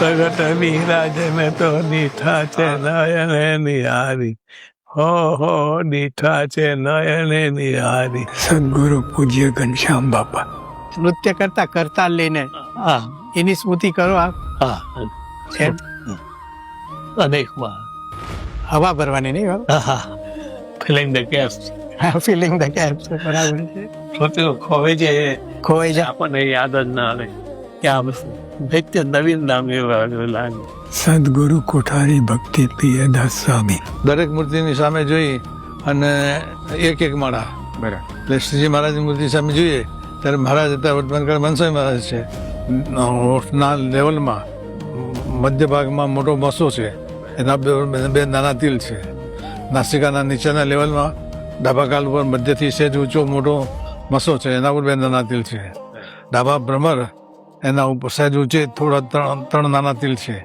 પ્રગટ વિરાજ ને તો દીઠા છે નયને નિહારી, હો દીઠા છે નયને નિહારી. સદગુરુ પૂજ્ય ઘનશ્યામ બાપા નૃત્ય કરતા કરતા લઈને એની સ્મૃતિ કરો. અનેકમાં હવા ભરવાની નહીં, filling the gaps, filling the gaps. બરાબર છે. ખોવાઈ જાય આપણને યાદ જ ના આવે કે આ વસ્તુ નિત્ય નવીન નામ લાગે. સદગુરુ કોઠારી ભક્તિ પ્રિયદાસ સ્વામી. દરેક મૂર્તિની સામે જોઈ અને એક માળા. બરાબર. એટલે શ્રીજી મહારાજની મૂર્તિ સામે જોઈએ ત્યારે મહારાજ હતા વર્તમાન કાળ મનસોઈ મહારાજ છે. હોઠના લેવલમાં મધ્ય ભાગમાં મોટો મસો છે, એના બે નાના તિલ છે. નાસિકાના નીચેના લેવલમાં ડાબા ગાલ ઉપર મધ્યથી સહેજ ઊંચો મોટો મસો છે, એના ઉપર બે નાના તિલ છે. ડાબા ભ્રમર એના ઉપર સહેજ ઊંચે થોડા ત્રણ નાના તિલ છે.